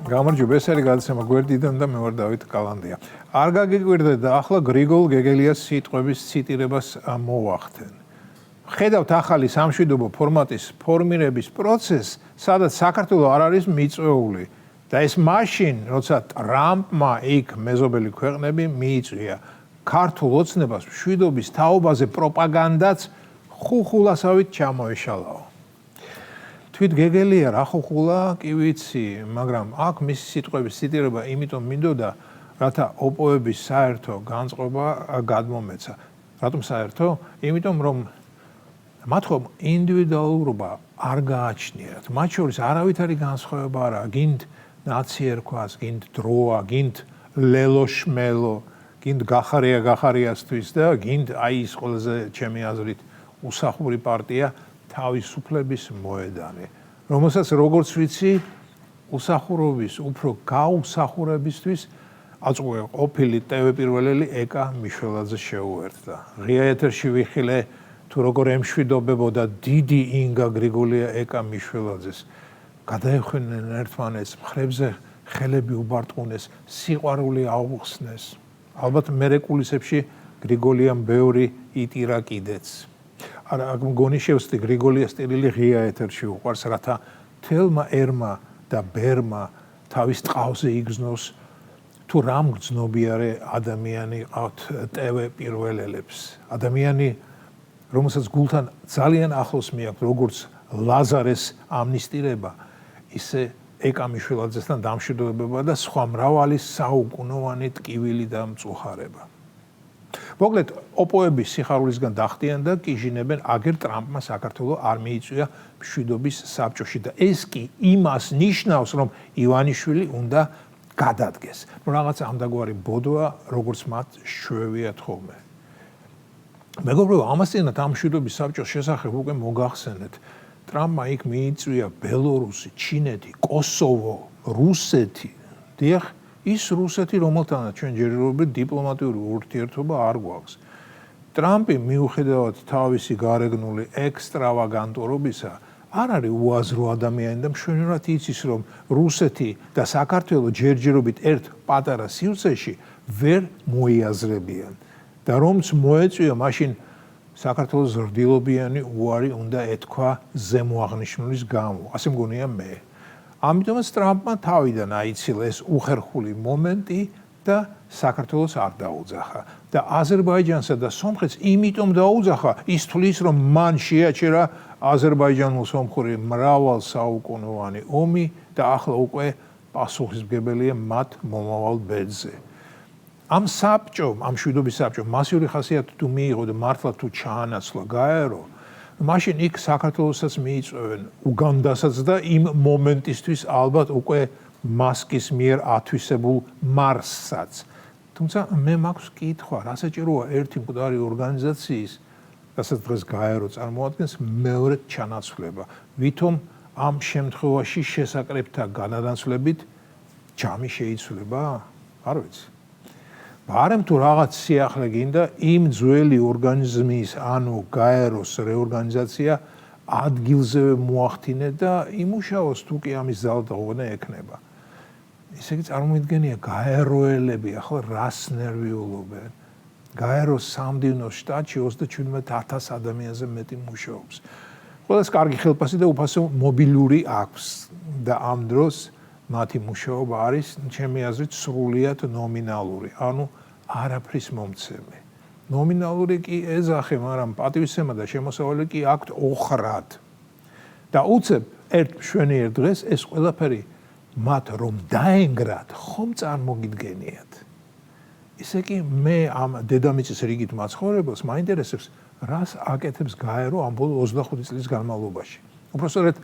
გამარჯობა, ეს არის გადაცემა გვერდიდან და მე ვარ დავით კალანდია. არ გაგიკვირდეთ და ახლა გრიგოლ გეგელიას სიტყვების ციტირებას მოვახდენ. ხედავთ ახალი სამშვიდობო ფორმატის ფორმირების პროცესს, სადაც საქართველო არ არის მიწვეული და ეს მაშინ, როცა ტრამპმა იქ მეზობელი ქვეყნები მიიწვია ქართულ ოცნებას მშვიდობის თაობაზე პროპაგანდაც ხუხულასავით ჩამოეშალაო. თვით გეგელია რა ხუხულა, კი ვიცი, მაგრამ აქ მისი სიტყვების ციტირება იმიტომ მინდოდა, რათა ოპოების საერთო განწყობა გადმომეცა. რატომ საერთო? იმიტომ რომ მათ ხომ ინდივიდუალურობა არ გააჩნიათ. მათ შორის არავითარი განსხვავება არა, გინდ ნაცი ერქვას, გინდ დროა, გინდ ლელოშმელო, გინდ გახარიასთვის და გინდ აი ის ყველაზე ჩემი აზრით უსახური პარტია თავისუფლების მოედანი, რომელსაც როგორც ვიცი, უსახურობის უფრო გაუსახურებისთვის აწყვე ყოფილი ტევ პირველელი ეკა მიშველაძე შეუერთდა. ღია ეთერში ვიხილე თუ როგორ ემშვიდობებოდა დიდი ინგა გრიგოლია ეკა მიშველაძეს. გადაეხვნენ ერთმანეთს, მხრებზე ხელები უბარტყუნეს, სიყვარული აუხსნეს. ალბათ მერეკულისებში გრიგოლიამ ბევრი იტირა კიდეც. არა, მგონი შევსდი გრიგოლიას სტილი ღია ეთერში უყვარს, რათა თელმა ერმა და ბერმა თავის ტყავზე იგრძნოს თუ რამ გრძნობიარე ადამიანი ყავთ ტევ პირველელებს. ადამიანი, რომელსაც გულთან ძალიან ახლოს მიაქვს, როგორც ლაზარეს ამნისტირება, ისე ეკა მიშველაძესთან დამშვიდობება და სხვა მრავალი საუკუნოვანი ტკივილი და მწუხარება. მოკლედ, ოპოების სიხარულისგან დახტიან და კიჟინებენ აგერ ტრამპმა საქართველოს არ მიიწვია მშვიდობის საბჭოში და ეს კი იმას ნიშნავს, რომ ივანიშვილი უნდა გადადგეს. რაღაც ამდაგვარი ბოდოა, როგორც მათ შვევიათ ხოლმე. მეგობრებო, ამასთანავე ამ მშვიდობის საბჭოს შესახებ უკვე მოგახსენეთ. ტრამპმა იქ მიიწვია ბელორუსი, ჩინეთი, კოსოვო, რუსეთი. დიახ, ის რუსეთი, რომელთანაც ჩვენ ჯერჯერობით დიპლომატიური ურთიერთობა არ გვაქვს. ტრამპი მიუხედავად თავისი გარეგნული ექსტრავაგანტურობისა, არ არის უაზრო ადამიანი და მშვენივრად იცის, რომ რუსეთი და საქართველო ჯერჯერობით ერთ პატარა სივრცეში ვერ მოიაზრებიან და რომც მოეწვია, მაშინ საქართველოს ზრდილობიანი უარი უნდა ეთქვა ზემოაღნიშნულის გამო. ასე მგონია მე. ამიტომაც ტრამპმა თავიდან აიცილა ეს უხერხული მომენტი და საქართველოს არ დაუძახა. და აზერბაიჯანსა და სომხეთს იმიტომ დაუძახა, ის თვლის, რომ მან შეაჩერა აზერბაიჯანულ-სომხური მრავალსაუკუნოვანი ომი და ახლა უკვე პასუხისმგებელია მათ მომავალ ბედზე. ამ საბჭომ, ამ მშვიდობის საბჭომ მასიური ხასიათი თუ მიიღო და მართლა თუ ჩაანაცვლა გაერო, მაშინ იქ საქართველოსაც მიიწვევენ უგანდასაც და იმ მომენტისთვის ალბათ უკვე მასკის მიერ ათვისებულ მარსსაც. თუმცა მე მაქვს კითხვა, რა საჭიროა ერთი მკვდარი ორგანიზაციის, რასაც დღეს გაერო წარმოადგენს, მეორედ ჩანაცვლება. ვითომ ამ შემთხვევაში შესაკრებთა განადანცვლებით ჯამი შეიცვლება? არ ვიცი. ბარემ თუ რაღაც სიახლე გინდა იმ ძველი ორგანიზმის, ანუ გაეროს რეორგანიზაცია ადგილზევე მოახდინე და იმუშაოს თუ კი ამის ძალადაღობა ექნება. ესე იგი წარმოიდგენია გაეროელები ახლა რას ნერვიულობენ. გაეროს სამდივნო შტატში 37,000 ადამიანზე მეტი მუშაობს. ყველას კარგი ხელფასი და უფასო მობილური აქვს და ამ დროს მათი მუშაობა არის, ჩემი აზრით, სრულიად ნომინალური, ანუ არაფრის მომცემი. ნომინალური კი ეძახე, მაგრამ პატივისცემა და შემოსავალი კი აქვთ ოხრად. და უცებ ერთ მშვენიერ დღეს ეს ყველაფერი მათ რომ დაენგრათ, ხომ წარმოგიდგენიათ. ისე კი მე ამ დედამიწის რიგით მაცხოვრებელს მაინტერესებს, რას აკეთებს გაერო ამ ბოლო 25 წლის განმავლობაში. უბრალოდ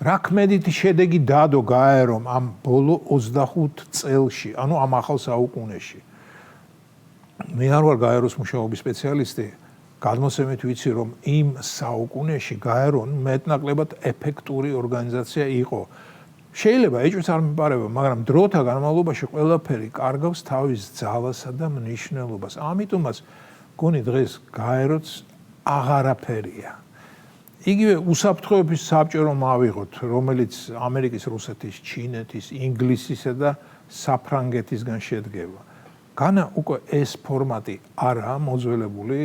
რა ქმედითი შედეგი დადო გაერომ ამ ბოლო 25 წელში, ანუ ამ ახალ საუკუნეში. მე არ ვარ გაეროს მუშაობის სპეციალისტი, გადმოცემით ვიცი, რომ იმ საუკუნეში გაერონ მეტნაკლებად ეფექტური ორგანიზაცია იყო. შეიძლება ეჭვიც არ მიპარება, მაგრამ დროთა განმავლობაში ყველაფერი კარგავს თავის ძალასა და მნიშვნელობას. ამიტომაც გონი დღეს გაეროც აღარაფერია. იგივე უსაფრთხოების საბჭო რომ ავიღოთ, რომელიც ამერიკის, რუსეთის, ჩინეთის, ინგლისისა და საფრანგეთისგან შედგება. განა უკვე ეს ფორმატი არაა მოძველებული?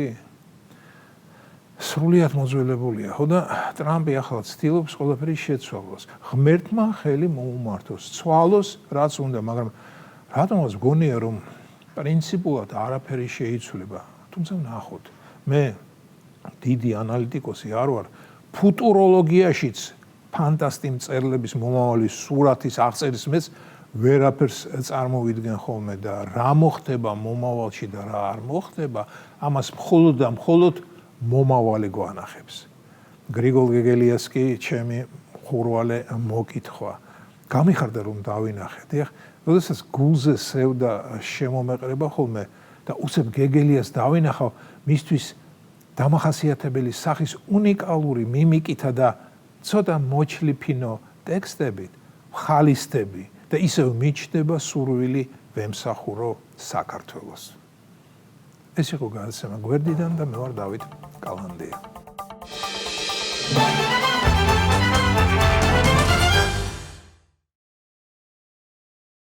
სრულიად მოძველებულია, ხო და ტრამპი ახლა ცდილობს ყველაფერი შეცვალოს. ღმერთმა ხელი მოუმართოს, ცვალოს რაც უნდა, მაგრამ რატომაც გონია რომ პრინციპულად არაფერი შეიცვლება. თუმცა ნახოთ, მე დიდი ანალიტიკოსი არ ვარ, ფუტუროლოგიაშიც ფანტასტი მწერლების მომავალი სურათის აღწერის მეც ვერაფერს წარმოვიდგენ ხოლმე და რა მოხდება მომავალში და რა არ მოხდება, ამას მხოლოდ და მხოლოდ მომავალი გვანახებს. გრიგოლ გეგელიას კი ჩემი ხურვალე მოკითხვა. გამიხარდა რომ დავინახე. დიახ, როდესაც გულზე სევდა შემომეყრება ხოლმე და უცებ გეგელიას დავინახავ, მისთვის დამახასიათებელი სახის უნიკალური მიმიკითა და ცოტა მოჩლიფინო ტექსტებით, ხალისტები და ისევ მიჩნდება სურვილი ვემსახურო საქართველოს. ეს იყო გადაცემა გვერდიდან და მე ვარ დავით კალანდია.